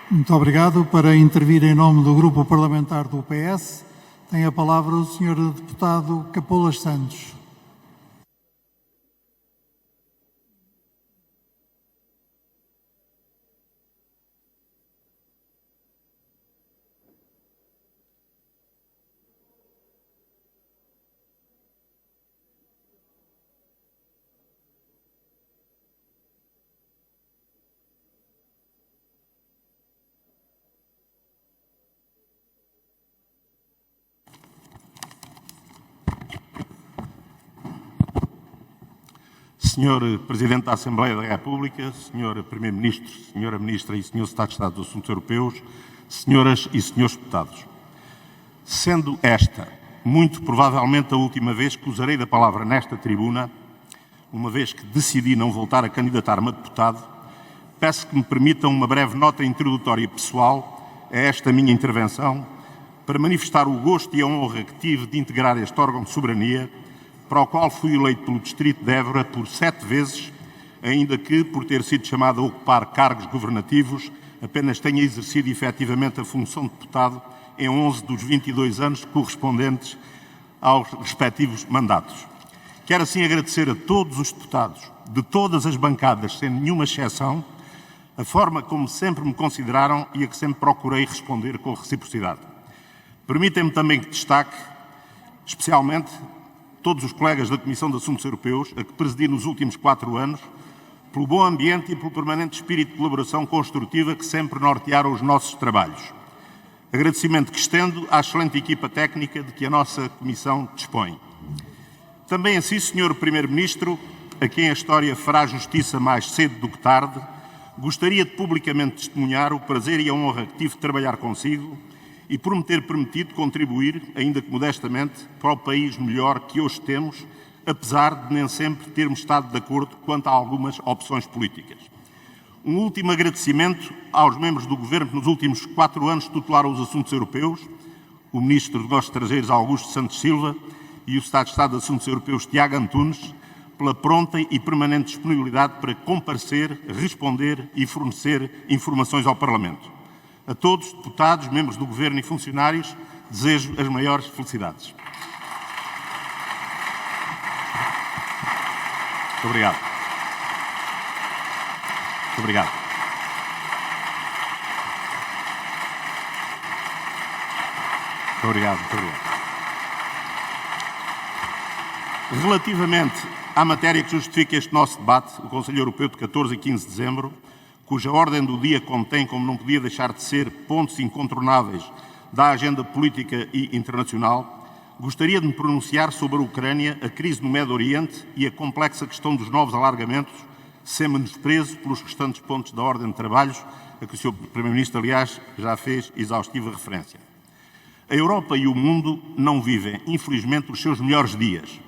Muito obrigado. Para intervir em nome do Grupo Parlamentar do PS, tem a palavra o Sr. Deputado Capolas Santos. Senhor Presidente da Assembleia da República, Senhor Primeiro-Ministro, Senhora Ministra e Senhor Secretário de Estado dos Assuntos Europeus, Senhoras e Senhores Deputados. Sendo esta, muito provavelmente, a última vez que usarei da palavra nesta tribuna, uma vez que decidi não voltar a candidatar-me a deputado, peço que me permitam uma breve nota introdutória pessoal a esta minha intervenção para manifestar o gosto e a honra que tive de integrar este órgão de soberania, para o qual fui eleito pelo Distrito de Évora por 7 vezes, ainda que, por ter sido chamado a ocupar cargos governativos, apenas tenha exercido efetivamente a função de deputado em 11 dos 22 anos correspondentes aos respectivos mandatos. Quero assim agradecer a todos os deputados, de todas as bancadas, sem nenhuma exceção, a forma como sempre me consideraram e a que sempre procurei responder com reciprocidade. Permitem-me também que destaque, especialmente, todos os colegas da Comissão de Assuntos Europeus, a que presidi nos últimos 4 anos, pelo bom ambiente e pelo permanente espírito de colaboração construtiva que sempre nortearam os nossos trabalhos. Agradecimento que estendo à excelente equipa técnica de que a nossa Comissão dispõe. Também assim, Sr. Primeiro-Ministro, a quem a história fará justiça mais cedo do que tarde, gostaria de publicamente testemunhar o prazer e a honra que tive de trabalhar consigo e por me ter permitido contribuir, ainda que modestamente, para o país melhor que hoje temos, apesar de nem sempre termos estado de acordo quanto a algumas opções políticas. Um último agradecimento aos membros do Governo que nos últimos 4 anos tutelaram os assuntos europeus, o Ministro dos Negócios Estrangeiros Augusto Santos Silva e o Secretário de Estado de Assuntos Europeus Tiago Antunes, pela pronta e permanente disponibilidade para comparecer, responder e fornecer informações ao Parlamento. A todos, deputados, membros do Governo e funcionários, desejo as maiores felicidades. Muito obrigado. Muito obrigado. Muito obrigado. Muito obrigado. Relativamente à matéria que justifica este nosso debate, o Conselho Europeu de 14 e 15 de dezembro, cuja ordem do dia contém, como não podia deixar de ser, pontos incontornáveis da agenda política e internacional, gostaria de me pronunciar sobre a Ucrânia, a crise no Médio Oriente e a complexa questão dos novos alargamentos, sem menosprezo pelos restantes pontos da ordem de trabalhos, a que o Sr. Primeiro-Ministro, aliás, já fez exaustiva referência. A Europa e o mundo não vivem, infelizmente, os seus melhores dias.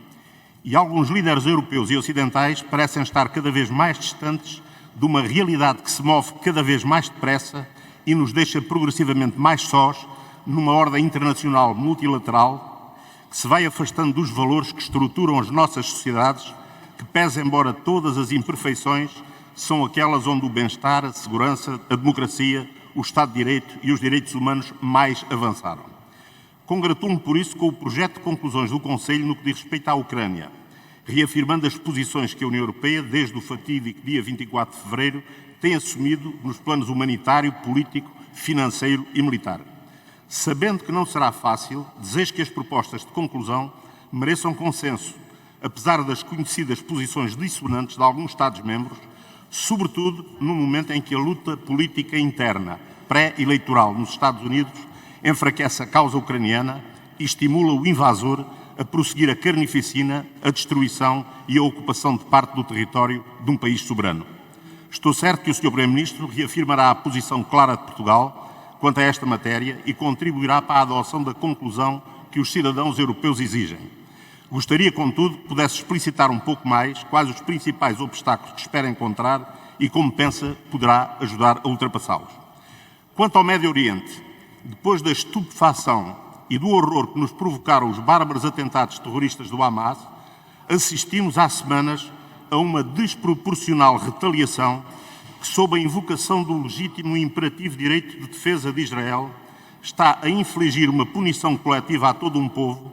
E alguns líderes europeus e ocidentais parecem estar cada vez mais distantes de uma realidade que se move cada vez mais depressa e nos deixa progressivamente mais sós numa ordem internacional multilateral que se vai afastando dos valores que estruturam as nossas sociedades, que, pese embora todas as imperfeições, são aquelas onde o bem-estar, a segurança, a democracia, o Estado de Direito e os direitos humanos mais avançaram. Congratulo-me por isso com o projeto de conclusões do Conselho no que diz respeito à Ucrânia, reafirmando as posições que a União Europeia, desde o fatídico dia 24 de fevereiro, tem assumido nos planos humanitário, político, financeiro e militar. Sabendo que não será fácil, desejo que as propostas de conclusão mereçam consenso, apesar das conhecidas posições dissonantes de alguns Estados-membros, sobretudo no momento em que a luta política interna, pré-eleitoral nos Estados Unidos, enfraquece a causa ucraniana e estimula o invasor a prosseguir a carnificina, a destruição e a ocupação de parte do território de um país soberano. Estou certo que o Sr. Primeiro-Ministro reafirmará a posição clara de Portugal quanto a esta matéria e contribuirá para a adoção da conclusão que os cidadãos europeus exigem. Gostaria, contudo, que pudesse explicitar um pouco mais quais os principais obstáculos que espera encontrar e como pensa poderá ajudar a ultrapassá-los. Quanto ao Médio Oriente, depois da estupefação e do horror que nos provocaram os bárbaros atentados terroristas do Hamas, assistimos há semanas a uma desproporcional retaliação que, sob a invocação do legítimo e imperativo direito de defesa de Israel, está a infligir uma punição coletiva a todo um povo,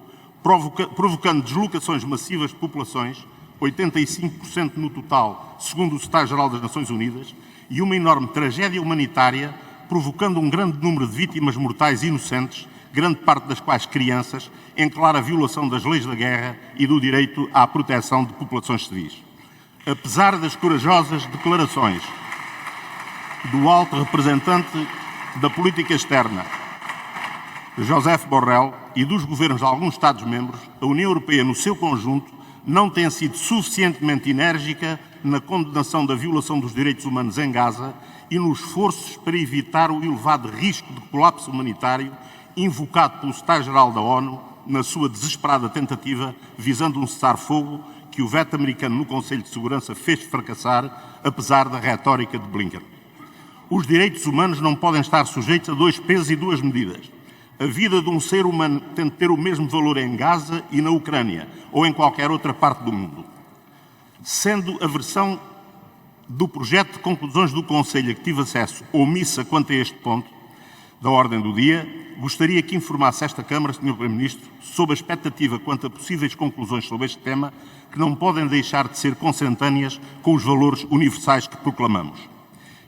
provocando deslocações massivas de populações, 85% no total, segundo o Secretário-Geral das Nações Unidas, e uma enorme tragédia humanitária, provocando um grande número de vítimas mortais inocentes, grande parte das quais crianças, em clara violação das leis da guerra e do direito à proteção de populações civis. Apesar das corajosas declarações do alto representante da política externa, Josep Borrell, e dos governos de alguns Estados-membros, a União Europeia, no seu conjunto, não tem sido suficientemente enérgica na condenação da violação dos direitos humanos em Gaza e nos esforços para evitar o elevado risco de colapso humanitário invocado pelo Secretário-Geral da ONU na sua desesperada tentativa visando um cessar-fogo que o veto americano no Conselho de Segurança fez fracassar, apesar da retórica de Blinken. Os direitos humanos não podem estar sujeitos a dois pesos e duas medidas. A vida de um ser humano tem de ter o mesmo valor em Gaza e na Ucrânia, ou em qualquer outra parte do mundo. Sendo a versão do projeto de conclusões do Conselho a que tive acesso omissa quanto a este ponto da ordem do dia, gostaria que informasse esta Câmara, Sr. Primeiro-Ministro, sobre a expectativa quanto a possíveis conclusões sobre este tema, que não podem deixar de ser consentâneas com os valores universais que proclamamos.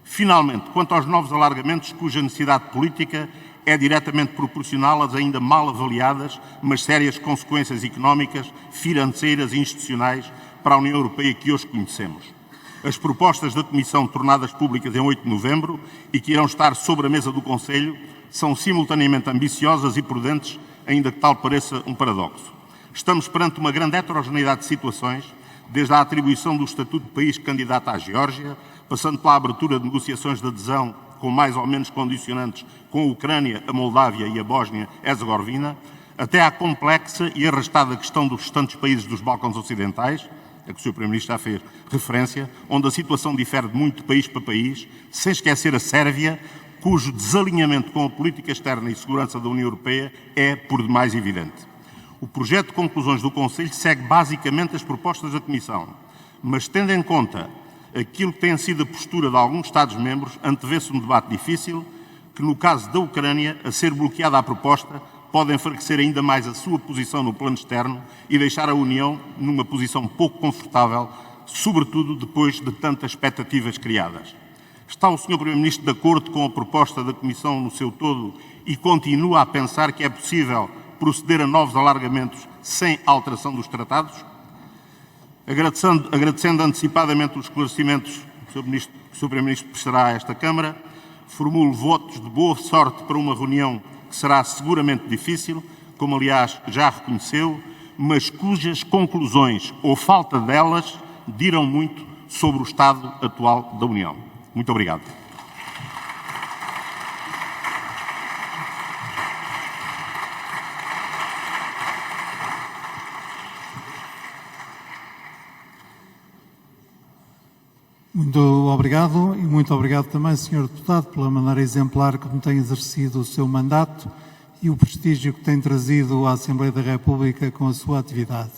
Finalmente, quanto aos novos alargamentos, cuja necessidade política é diretamente proporcional às ainda mal avaliadas, mas sérias consequências económicas, financeiras e institucionais para a União Europeia que hoje conhecemos. As propostas da Comissão, tornadas públicas em 8 de novembro e que irão estar sobre a mesa do Conselho, são simultaneamente ambiciosas e prudentes, ainda que tal pareça um paradoxo. Estamos perante uma grande heterogeneidade de situações, desde a atribuição do estatuto de país candidato à Geórgia, passando pela abertura de negociações de adesão com mais ou menos condicionantes com a Ucrânia, a Moldávia e a Bósnia-Herzegovina, até à complexa e arrastada questão dos restantes países dos Balcãs Ocidentais, a que o Sr. Primeiro-Ministro já fez referência, onde a situação difere de muito de país para país, sem esquecer a Sérvia, cujo desalinhamento com a política externa e segurança da União Europeia é por demais evidente. O projeto de conclusões do Conselho segue basicamente as propostas da Comissão, mas tendo em conta aquilo que tem sido a postura de alguns Estados-membros, antevê-se um debate difícil, que no caso da Ucrânia, a ser bloqueada a proposta, pode enfraquecer ainda mais a sua posição no plano externo e deixar a União numa posição pouco confortável, sobretudo depois de tantas expectativas criadas. Está o Sr. Primeiro-Ministro de acordo com a proposta da Comissão no seu todo e continua a pensar que é possível proceder a novos alargamentos sem alteração dos tratados? Agradecendo antecipadamente os esclarecimentos que o Sr. Primeiro-Ministro prestará a esta Câmara, formulo votos de boa sorte para uma reunião que será seguramente difícil, como aliás já reconheceu, mas cujas conclusões ou falta delas dirão muito sobre o estado atual da União. Muito obrigado. Muito obrigado e muito obrigado também, Sr. Deputado, pela maneira exemplar como tem exercido o seu mandato e o prestígio que tem trazido à Assembleia da República com a sua atividade.